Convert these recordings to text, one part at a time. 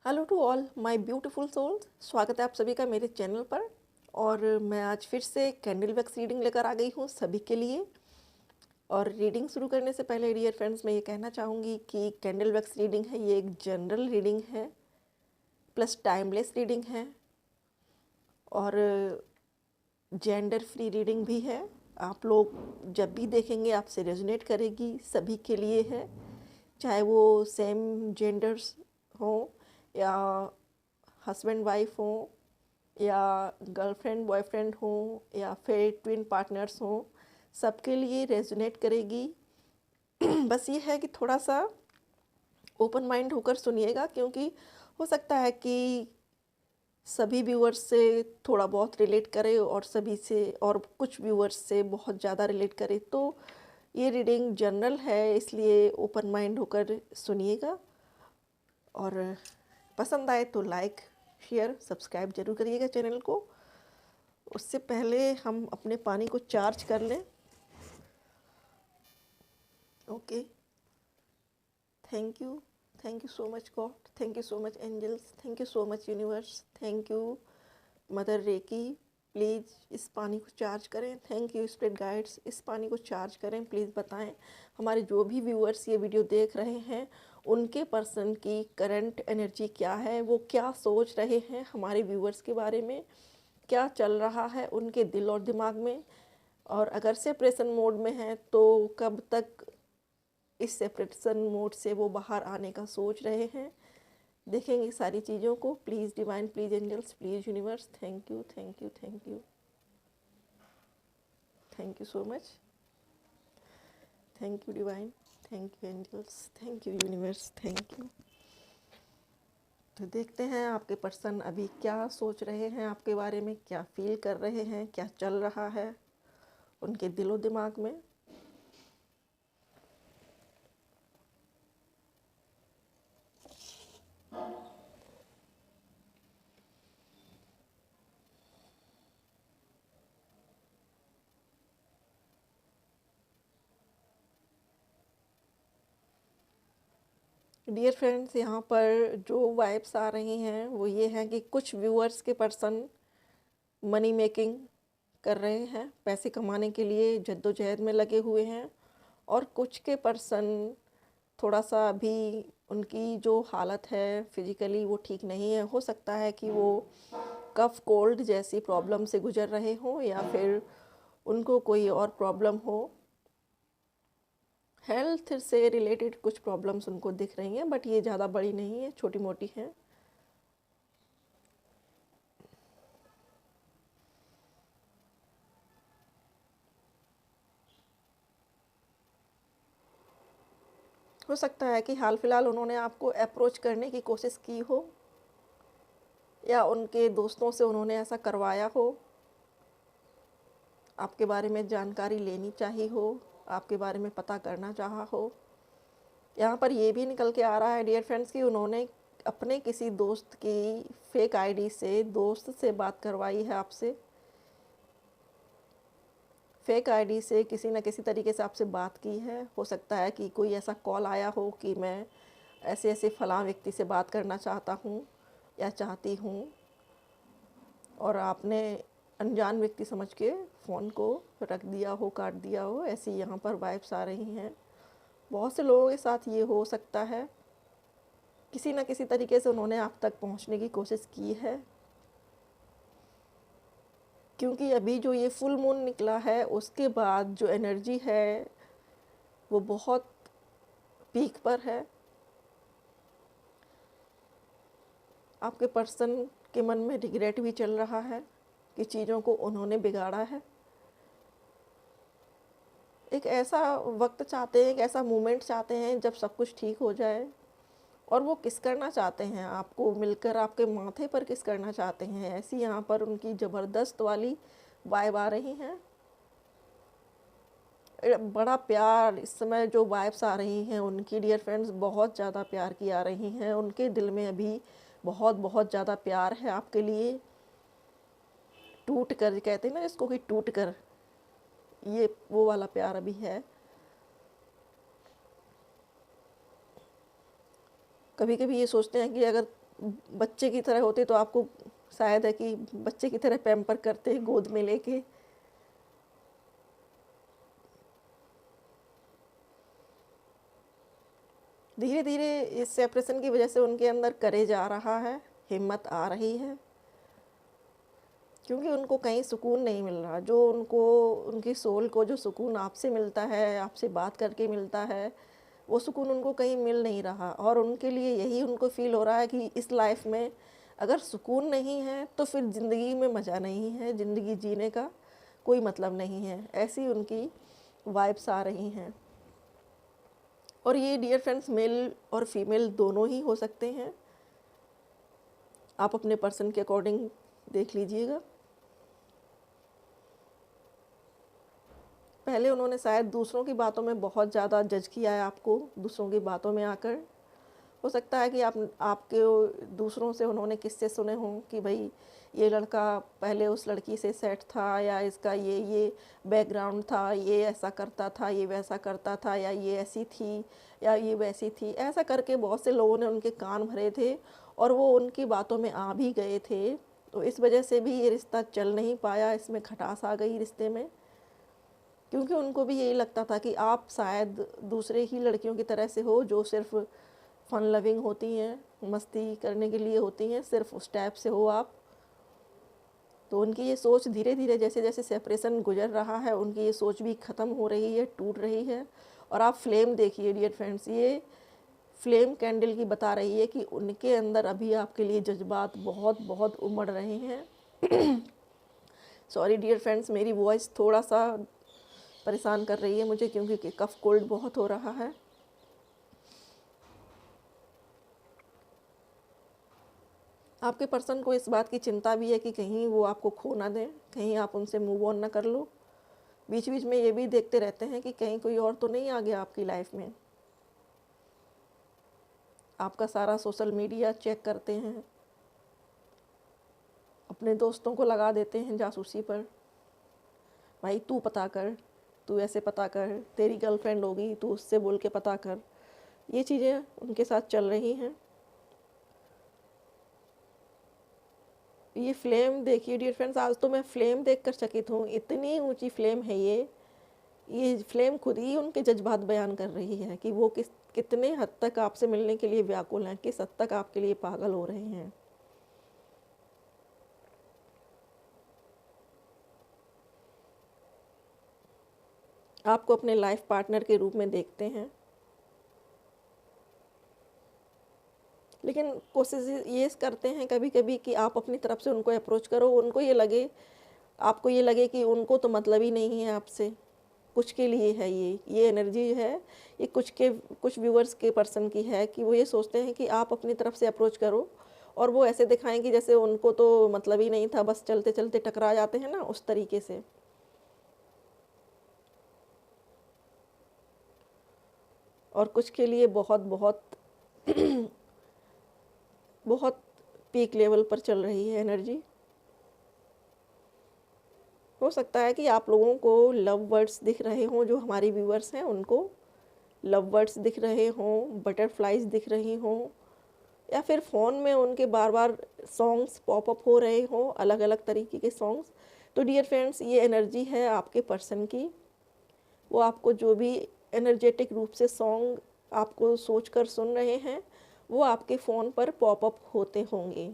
Hello to all my beautiful souls. स्वागत है आप सभी का मेरे चैनल पर। और मैं आज फिर से कैंडल वैक्स रीडिंग लेकर आ गई हूँ सभी के लिए। और रीडिंग शुरू करने से पहले डियर फ्रेंड्स मैं ये कहना चाहूँगी कि कैंडल वैक्स रीडिंग है, ये एक जनरल रीडिंग है प्लस टाइमलेस रीडिंग है और जेंडर फ्री रीडिंग भी है। आप लोग जब भी देखेंगे आपसे रेजोनेट करेगी, सभी के लिए है, चाहे वो सेम जेंडर्स हों या हस्बैंड वाइफ हो या गर्लफ्रेंड बॉयफ्रेंड हो या फिर ट्विन पार्टनर्स हो, सबके लिए रेजोनेट करेगी। बस ये है कि थोड़ा सा ओपन माइंड होकर सुनिएगा, क्योंकि हो सकता है कि सभी व्यूअर्स से थोड़ा बहुत रिलेट करे और सभी से और कुछ व्यूअर्स से बहुत ज़्यादा रिलेट करे। तो ये रीडिंग जनरल है, इसलिए ओपन माइंड होकर सुनिएगा। और पसंद आए तो लाइक शेयर सब्सक्राइब जरूर करिएगा चैनल को। उससे पहले हम अपने पानी को चार्ज कर लें। Okay, thank you so much God, thank you so much angels, thank you so much universe, thank you mother reiki. Please इस पानी को चार्ज करें। थैंक यू स्पिरिट गाइड्स, इस पानी को चार्ज करें। प्लीज़ बताएं हमारे जो भी व्यूअर्स ये वीडियो देख रहे हैं उनके पर्सन की करंट एनर्जी क्या है, वो क्या सोच रहे हैं हमारे व्यूअर्स के बारे में, क्या चल रहा है उनके दिल और दिमाग में। और अगर सेपरेशन मोड में है तो कब तक इस सेपरेशन मोड से वो बाहर आने का सोच रहे हैं। देखेंगे सारी चीज़ों को। Please divine, please angels, please universe, thank you thank you thank you thank you so much. Thank you divine, thank you angels, thank you universe, thank you. तो देखते हैं आपके पर्सन अभी क्या सोच रहे हैं आपके बारे में, क्या फील कर रहे हैं, क्या चल रहा है उनके दिलो दिमाग में। डियर फ्रेंड्स, यहाँ पर जो वाइब्स आ रही हैं वो ये हैं कि कुछ व्यूअर्स के पर्सन मनी मेकिंग कर रहे हैं, पैसे कमाने के लिए जद्दोजहद में लगे हुए हैं। और कुछ के पर्सन थोड़ा सा अभी उनकी जो हालत है फिजिकली वो ठीक नहीं है। हो सकता है कि वो कफ कोल्ड जैसी प्रॉब्लम से गुजर रहे हों या फिर उनको कोई और प्रॉब्लम हो। हेल्थ से रिलेटेड कुछ प्रॉब्लम्स उनको दिख रही हैं, बट ये ज़्यादा बड़ी नहीं है, छोटी मोटी हैं। हो सकता है कि हाल फिलहाल उन्होंने आपको अप्रोच करने की कोशिश की हो या उनके दोस्तों से उन्होंने ऐसा करवाया हो, आपके बारे में जानकारी लेनी चाहिए हो, आपके बारे में पता करना चाहा हो। यहाँ पर ये भी निकल के आ रहा है डियर फ्रेंड्स कि उन्होंने अपने किसी दोस्त की फेक आईडी से दोस्त से बात करवाई है आपसे। फेक आईडी से किसी न किसी तरीके से आपसे बात की है। हो सकता है कि कोई ऐसा कॉल आया हो कि मैं ऐसे ऐसे फलां व्यक्ति से बात करना चाहता हूँ या चाहती हूँ, और आपने अनजान व्यक्ति समझ के फ़ोन को रख दिया हो, काट दिया हो। ऐसी यहाँ पर वाइब्स आ रही हैं। बहुत से लोगों के साथ ये हो सकता है। किसी न किसी तरीके से उन्होंने आप तक पहुँचने की कोशिश की है, क्योंकि अभी जो ये फुल मून निकला है उसके बाद जो एनर्जी है वो बहुत पीक पर है। आपके पर्सन के मन में रिग्रेट भी चल रहा है कि चीज़ों को उन्होंने बिगाड़ा है। एक ऐसा वक्त चाहते हैं, एक ऐसा मोमेंट चाहते हैं जब सब कुछ ठीक हो जाए। और वो किस करना चाहते हैं, आपको मिलकर आपके माथे पर किस करना चाहते हैं। ऐसी यहाँ पर उनकी ज़बरदस्त वाली वाइब आ रही हैं। बड़ा प्यार इस समय जो वाइब्स आ रही हैं उनकी डियर फ्रेंड्स, बहुत ज़्यादा प्यार की आ रही हैं। उनके दिल में अभी बहुत बहुत ज़्यादा प्यार है आपके लिए। टूट कर कहते हैं ना इसको, कि टूट कर, ये वो वाला प्यार अभी है। कभी कभी ये सोचते हैं कि अगर बच्चे की तरह होते तो आपको शायद है कि बच्चे की तरह पैम्पर करते गोद में लेके। धीरे धीरे इस सेपरेशन की वजह से उनके अंदर करेज आ रहा है, हिम्मत आ रही है, क्योंकि उनको कहीं सुकून नहीं मिल रहा। जो उनको, उनकी सोल को जो सुकून आपसे मिलता है, आपसे बात करके मिलता है, वो सुकून उनको कहीं मिल नहीं रहा। और उनके लिए यही उनको फ़ील हो रहा है कि इस लाइफ में अगर सुकून नहीं है तो फिर ज़िंदगी में मज़ा नहीं है, ज़िंदगी जीने का कोई मतलब नहीं है। ऐसी उनकी वाइब्स आ रही हैं। और ये डियर फ्रेंड्स मेल और फीमेल दोनों ही हो सकते हैं। आप अपने पर्सन के अकॉर्डिंग देख लीजिएगा। पहले उन्होंने शायद दूसरों की बातों में बहुत ज़्यादा जज किया है आपको, दूसरों की बातों में आकर। हो सकता है कि आपके दूसरों से उन्होंने किस्से सुने हों कि भाई ये लड़का पहले उस लड़की से सेट था, या इसका ये बैकग्राउंड था, ये ऐसा करता था, ये वैसा करता था, या ये ऐसी थी या ये वैसी थी। ऐसा करके बहुत से लोगों ने उनके कान भरे थे और वो उनकी बातों में आ भी गए थे। तो इस वजह से भी ये रिश्ता चल नहीं पाया, इसमें खटास आ गई रिश्ते में, क्योंकि उनको भी यही लगता था कि आप शायद दूसरे ही लड़कियों की तरह से हो जो सिर्फ फन लविंग होती हैं, मस्ती करने के लिए होती हैं, सिर्फ उस टाइप से हो आप। तो उनकी ये सोच धीरे धीरे जैसे जैसे सेपरेशन गुजर रहा है, उनकी ये सोच भी ख़त्म हो रही है, टूट रही है। और आप फ्लेम देखिए डियर फ्रेंड्स, ये फ्लेम कैंडल की बता रही है कि उनके अंदर अभी आपके लिए जज्बात बहुत बहुत उमड़ रहे हैं। सॉरी डियर फ्रेंड्स, मेरी वॉइस थोड़ा सा परेशान कर रही है मुझे, क्योंकि कफ कोल्ड बहुत हो रहा है। आपके पर्सन को इस बात की चिंता भी है कि कहीं वो आपको खो ना दें, कहीं आप उनसे मूव ऑन ना कर लो। बीच बीच में ये भी देखते रहते हैं कि कहीं कोई और तो नहीं आ गया आपकी लाइफ में। आपका सारा सोशल मीडिया चेक करते हैं, अपने दोस्तों को लगा देते हैं जासूसी पर। भाई तू पता कर, तू ऐसे पता कर, तेरी गर्लफ्रेंड होगी तू उससे बोल के पता कर। ये चीज़ें उनके साथ चल रही हैं। ये फ्लेम देखिए डियर फ्रेंड्स, आज तो मैं फ्लेम देखकर चकित हूँ। इतनी ऊंची फ्लेम है ये फ्लेम खुद ही उनके जज्बात बयान कर रही है कि वो कितने हद तक आपसे मिलने के लिए व्याकुल हैं, किस हद तक आपके लिए पागल हो रहे हैं। आपको अपने लाइफ पार्टनर के रूप में देखते हैं, लेकिन कोशिश ये करते हैं कभी कभी कि आप अपनी तरफ से उनको अप्रोच करो, उनको ये लगे, आपको ये लगे कि उनको तो मतलब ही नहीं है आपसे, कुछ के लिए है। ये एनर्जी है, ये कुछ व्यूअर्स के पर्सन की है कि वो ये सोचते हैं कि आप अपनी तरफ से अप्रोच करो और वो ऐसे दिखाएं कि जैसे उनको तो मतलब ही नहीं था, बस चलते चलते टकरा जाते हैं ना, उस तरीके से। और कुछ के लिए बहुत बहुत बहुत पीक लेवल पर चल रही है एनर्जी। हो सकता है कि आप लोगों को लव वर्ड्स दिख रहे हों, जो हमारी व्यूअर्स हैं उनको लव वर्ड्स दिख रहे हों, बटरफ्लाइज दिख रही हों, या फिर फ़ोन में उनके बार बार सॉन्ग्स पॉपअप हो रहे हों, अलग अलग तरीके के सॉन्ग्स। तो डियर फ्रेंड्स, ये एनर्जी है आपके पर्सन की। वो आपको जो भी एनर्जेटिक रूप से सॉन्ग आपको सोच कर सुन रहे हैं, वो आपके फ़ोन पर पॉपअप होते होंगे।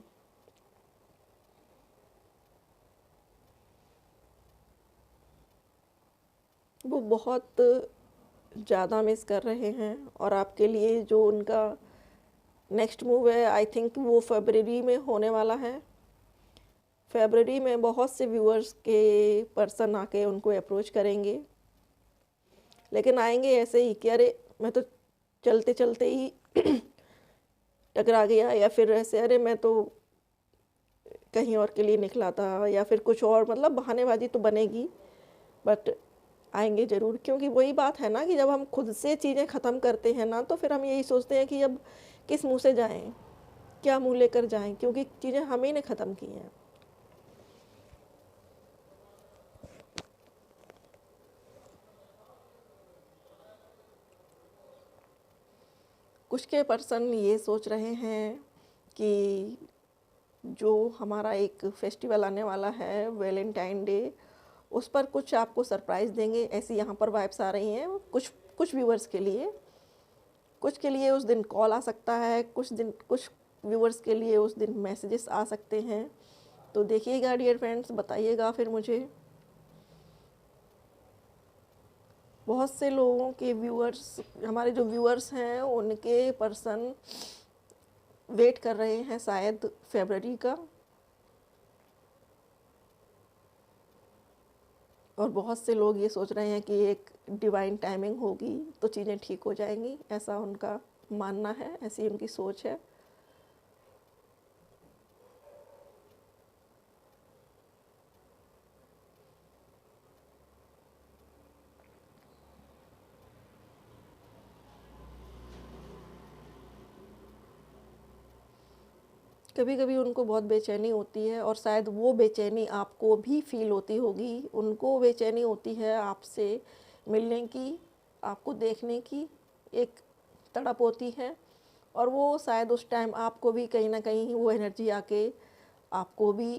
वो बहुत ज़्यादा मिस कर रहे हैं, और आपके लिए जो उनका नेक्स्ट मूव है, आई थिंक वो फरवरी में होने वाला है। फरवरी में बहुत से व्यूअर्स के पर्सन आके उनको अप्रोच करेंगे, लेकिन आएंगे ऐसे ही कि अरे मैं तो चलते चलते ही टकरा गया, या फिर ऐसे अरे मैं तो कहीं और के लिए निकला था, या फिर कुछ और, मतलब बहानेबाजी तो बनेगी, बट आएंगे ज़रूर। क्योंकि वही बात है ना कि जब हम खुद से चीज़ें ख़त्म करते हैं ना, तो फिर हम यही सोचते हैं कि अब किस मुंह से जाएं, क्या मुंह लेकर जाएं, क्योंकि चीज़ें हम ही ने ख़त्म की हैं। कुछ के पर्सन ये सोच रहे हैं कि जो हमारा एक फेस्टिवल आने वाला है वैलेंटाइन डे, उस पर कुछ आपको सरप्राइज़ देंगे, ऐसी यहाँ पर वाइब्स आ रही हैं। कुछ व्यूअर्स के लिए, कुछ के लिए उस दिन कॉल आ सकता है, कुछ व्यूअर्स के लिए उस दिन मैसेजेस आ सकते हैं। तो देखिएगा डियर फ्रेंड्स, बताइएगा फिर मुझे। बहुत से लोगों के व्यूअर्स, हमारे जो व्यूअर्स हैं उनके पर्सन वेट कर रहे हैं शायद फरवरी का, और बहुत से लोग ये सोच रहे हैं कि एक डिवाइन टाइमिंग होगी तो चीज़ें ठीक हो जाएंगी, ऐसा उनका मानना है, ऐसी उनकी सोच है। कभी कभी उनको बहुत बेचैनी होती है, और शायद वो बेचैनी आपको भी फील होती होगी। उनको बेचैनी होती है आपसे मिलने की, आपको देखने की एक तड़प होती है, और वो शायद उस टाइम आपको भी कहीं ना कहीं वो एनर्जी आके आपको भी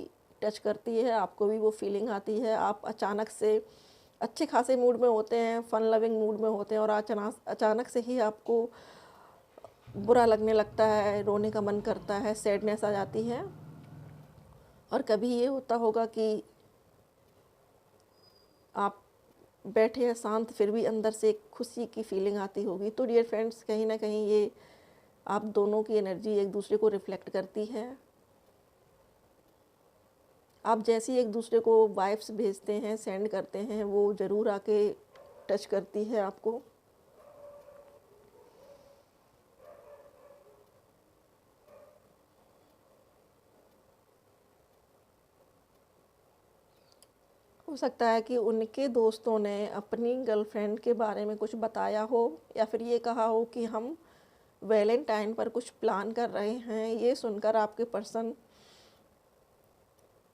टच करती है, आपको भी वो फीलिंग आती है। आप अचानक से अच्छे खासे मूड में होते हैं, फन लविंग मूड में होते हैं, और अचानक से ही आपको बुरा लगने लगता है, रोने का मन करता है, सैडनेस आ जाती है। और कभी ये होता होगा कि आप बैठे हैं शांत, फिर भी अंदर से एक खुशी की फीलिंग आती होगी। तो डियर फ्रेंड्स, कहीं ना कहीं ये आप दोनों की एनर्जी एक दूसरे को रिफ्लेक्ट करती है। आप जैसे ही एक दूसरे को वाइब्स भेजते हैं, सेंड करते हैं, वो ज़रूर आके टच करती है आपको। हो सकता है कि उनके दोस्तों ने अपनी गर्लफ्रेंड के बारे में कुछ बताया हो, या फिर ये कहा हो कि हम वैलेंटाइन पर कुछ प्लान कर रहे हैं। ये सुनकर आपके पर्सन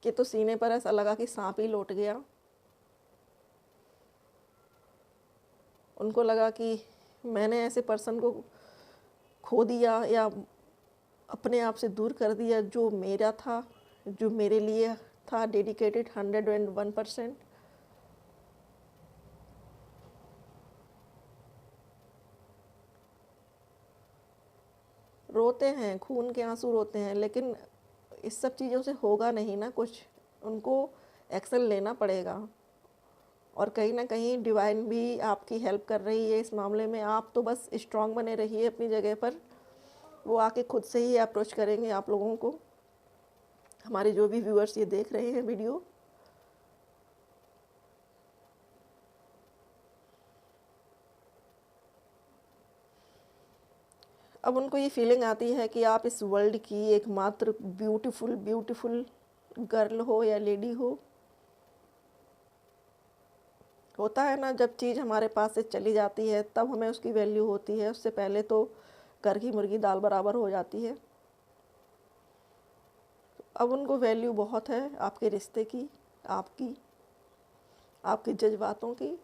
के तो सीने पर ऐसा लगा कि सांप ही लौट गया। उनको लगा कि मैंने ऐसे पर्सन को खो दिया, या अपने आप से दूर कर दिया, जो मेरा था, जो मेरे लिए था डेडिकेटेड 101%। रोते हैं, खून के आंसू रोते हैं, लेकिन इस सब चीज़ों से होगा नहीं ना कुछ। उनको एक्शन लेना पड़ेगा, और कहीं ना कहीं डिवाइन भी आपकी हेल्प कर रही है इस मामले में। आप तो बस स्ट्रांग बने रहिए अपनी जगह पर, वो आके खुद से ही अप्रोच करेंगे आप लोगों को। हमारे जो भी व्यूअर्स ये देख रहे हैं वीडियो, अब उनको ये फीलिंग आती है कि आप इस वर्ल्ड की एकमात्र ब्यूटीफुल गर्ल हो या लेडी हो। होता है ना, जब चीज़ हमारे पास से चली जाती है तब हमें उसकी वैल्यू होती है, उससे पहले तो घर की मुर्गी दाल बराबर हो जाती है। अब उनको वैल्यू बहुत है आपके रिश्ते की, आपकी, आपके जज्बातों की।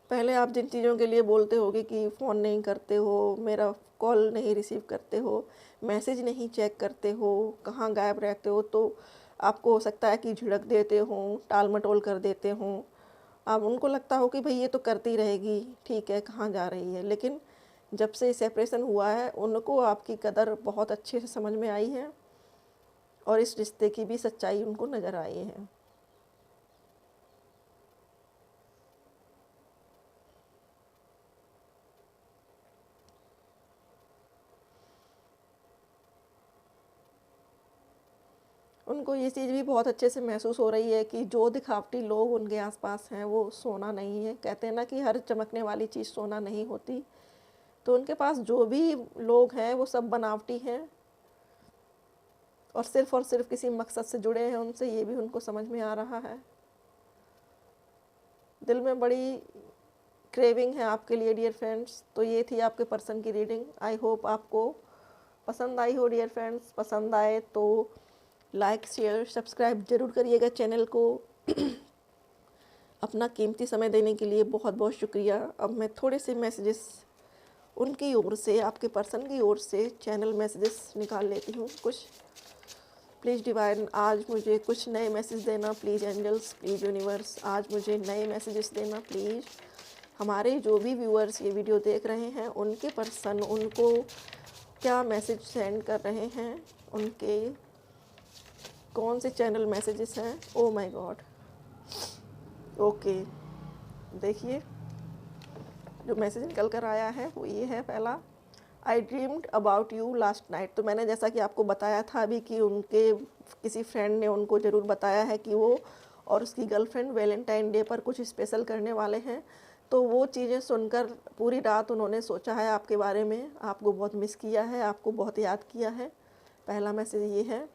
पहले आप जिन चीज़ों के लिए बोलते होगे कि फ़ोन नहीं करते हो, मेरा कॉल नहीं रिसीव करते हो, मैसेज नहीं चेक करते हो, कहाँ गायब रहते हो, तो आपको हो सकता है कि झिड़क देते हों, टाल मटोल कर देते हों। अब उनको लगता हो कि भाई ये तो करती रहेगी, ठीक है, कहाँ जा रही है। लेकिन जब से सेपरेशन हुआ है, उनको आपकी कदर बहुत अच्छे से समझ में आई है, और इस रिश्ते की भी सच्चाई उनको नज़र आई है। उनको ये चीज़ भी बहुत अच्छे से महसूस हो रही है कि जो दिखावटी लोग उनके आसपास हैं वो सोना नहीं है। कहते हैं ना कि हर चमकने वाली चीज़ सोना नहीं होती। तो उनके पास जो भी लोग हैं वो सब बनावटी हैं, और सिर्फ किसी मकसद से जुड़े हैं उनसे, ये भी उनको समझ में आ रहा है। दिल में बड़ी क्रेविंग है आपके लिए डियर फ्रेंड्स। तो ये थी आपके पर्सन की रीडिंग। आई होप आपको पसंद आई हो डियर फ्रेंड्स। पसंद आए तो लाइक शेयर सब्सक्राइब ज़रूर करिएगा चैनल को। अपना कीमती समय देने के लिए बहुत बहुत शुक्रिया। अब मैं थोड़े से मैसेजेस उनकी ओर से, आपके पर्सन की ओर से चैनल मैसेजेस निकाल लेती हूँ कुछ। प्लीज़ डिवाइन, आज मुझे कुछ नए मैसेज देना प्लीज़। एंजल्स, प्लीज़ यूनिवर्स, आज मुझे नए मैसेजेस देना प्लीज़। हमारे जो भी व्यूअर्स ये वीडियो देख रहे हैं, उनके पर्सन उनको क्या मैसेज सेंड कर रहे हैं, उनके कौन से चैनल मैसेजेस हैं। ओ माय गॉड, ओके, देखिए जो मैसेज निकल कर आया है वो ये है। पहला, आई dreamed about you last night. तो मैंने जैसा कि आपको बताया था अभी कि उनके किसी फ्रेंड ने उनको ज़रूर बताया है कि वो और उसकी गर्लफ्रेंड वैलेंटाइन डे पर कुछ स्पेशल करने वाले हैं। तो वो चीज़ें सुनकर पूरी रात उन्होंने सोचा है आपके बारे में, आपको बहुत मिस किया है, आपको बहुत याद किया है। पहला मैसेज ये है।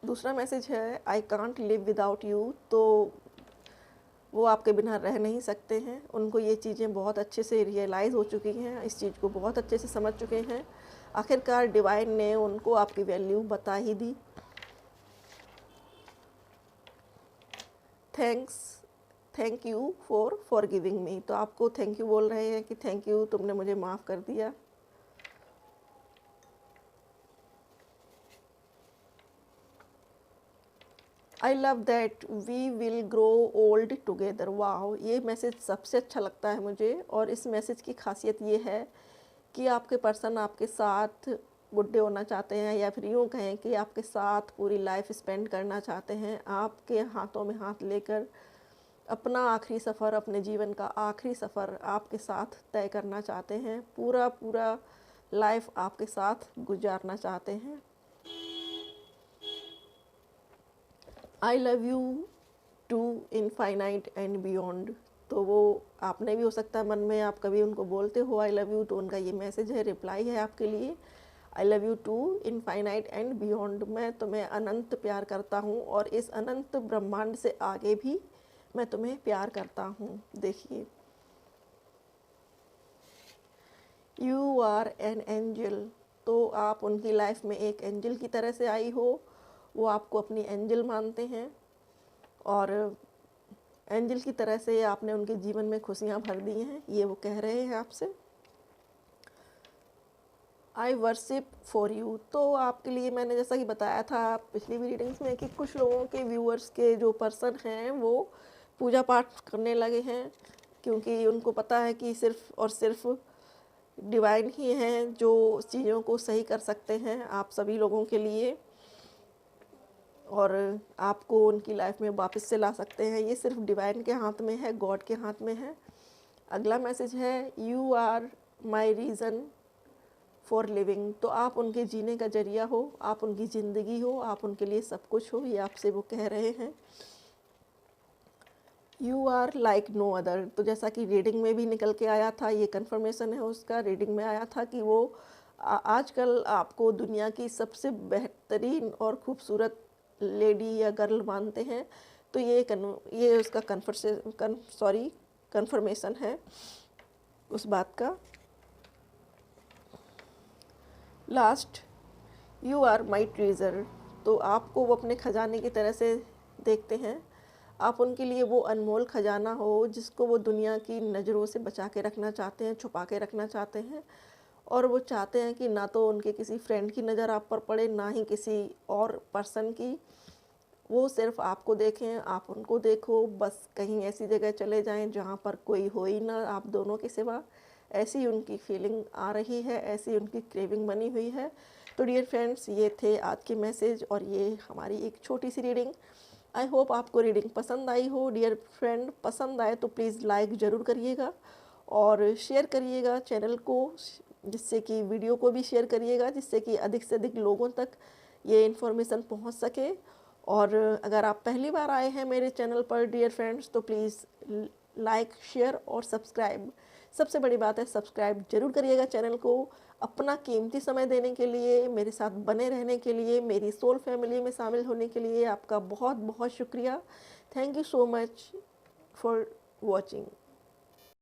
दूसरा मैसेज है, I can't live without you. तो वो आपके बिना रह नहीं सकते हैं। उनको ये चीज़ें बहुत अच्छे से रियलाइज़ हो चुकी हैं, इस चीज़ को बहुत अच्छे से समझ चुके हैं। आखिरकार डिवाइन ने उनको आपकी वैल्यू बता ही दी। Thank you for giving me. तो आपको थैंक यू बोल रहे हैं कि थैंक यू, तुमने मुझे माफ़ कर दिया। I love that we will grow old together. वाह, ये मैसेज सबसे अच्छा लगता है मुझे। और इस मैसेज की खासियत ये है कि आपके पर्सन आपके साथ बुढ़े होना चाहते हैं, या फिर यूँ कहें कि आपके साथ पूरी लाइफ स्पेंड करना चाहते हैं। आपके हाथों में हाथ लेकर अपना आखिरी सफ़र, अपने जीवन का आखिरी सफ़र आपके साथ तय करना चाहते हैं। पूरा लाइफ आपके साथ गुजारना चाहते हैं। I love you to infinite and beyond. तो वो आपने भी हो सकता है मन में आप कभी उनको बोलते हो आई लव यू, तो उनका ये मैसेज है, रिप्लाई है आपके लिए। I love you to infinite and beyond. मैं तुम्हें अनंत प्यार करता हूँ और इस अनंत ब्रह्मांड से आगे भी मैं तुम्हें प्यार करता हूँ। देखिए, यू आर एन एंजल। तो आप उनकी लाइफ में एक एंजल की तरह से आई हो, वो आपको अपनी एंजल मानते हैं और एंजल की तरह से आपने उनके जीवन में खुशियाँ भर दी हैं, ये वो कह रहे हैं आपसे। आई वर्शिप फॉर यू। तो आपके लिए मैंने जैसा कि बताया था पिछली भी रीडिंग्स में कि कुछ लोगों के व्यूअर्स के जो पर्सन हैं वो पूजा पाठ करने लगे हैं, क्योंकि उनको पता है कि सिर्फ़ और सिर्फ डिवाइन ही हैं जो चीज़ों को सही कर सकते हैं आप सभी लोगों के लिए, और आपको उनकी लाइफ में वापस से ला सकते हैं। ये सिर्फ डिवाइन के हाथ में है, गॉड के हाथ में है। अगला मैसेज है, you are my reason for living. तो आप उनके जीने का जरिया हो, आप उनकी ज़िंदगी हो, आप उनके लिए सब कुछ हो, ये आपसे वो कह रहे हैं। You are like no other. तो जैसा कि रीडिंग में भी निकल के आया था, ये कंफर्मेशन है उसका, रीडिंग में आया था कि वो आजकल आपको दुनिया की सबसे बेहतरीन और खूबसूरत लेडी या गर्ल मानते हैं। तो ये उसका कंफर्मेशन है उस बात का। Last, you are my treasure. तो आपको वो अपने खजाने की तरह से देखते हैं। आप उनके लिए वो अनमोल खजाना हो जिसको वो दुनिया की नज़रों से बचा के रखना चाहते हैं, छुपा के रखना चाहते हैं। और वो चाहते हैं कि ना तो उनके किसी फ्रेंड की नज़र आप पर पड़े, ना ही किसी और पर्सन की। वो सिर्फ आपको देखें, आप उनको देखो। बस कहीं ऐसी जगह चले जाएं जहाँ पर कोई हो ही ना आप दोनों के सिवा। ऐसी उनकी फीलिंग आ रही है, ऐसी उनकी क्रेविंग बनी हुई है। तो डियर फ्रेंड्स, ये थे आज के मैसेज और ये हमारी एक छोटी सी रीडिंग। आई होप आपको रीडिंग पसंद आई हो। डियर फ्रेंड, पसंद आए तो प्लीज़ लाइक ज़रूर करिएगा और शेयर करिएगा चैनल को, जिससे कि वीडियो को भी शेयर करिएगा, जिससे कि अधिक से अधिक लोगों तक ये इन्फॉर्मेशन पहुंच सके। और अगर आप पहली बार आए हैं मेरे चैनल पर डियर फ्रेंड्स, तो प्लीज़ लाइक, शेयर और सब्सक्राइब, सबसे बड़ी बात है सब्सक्राइब ज़रूर करिएगा चैनल को। अपना कीमती समय देने के लिए, मेरे साथ बने रहने के लिए, मेरी सोल फैमिली में शामिल होने के लिए आपका बहुत बहुत शुक्रिया। Thank you so much for watching.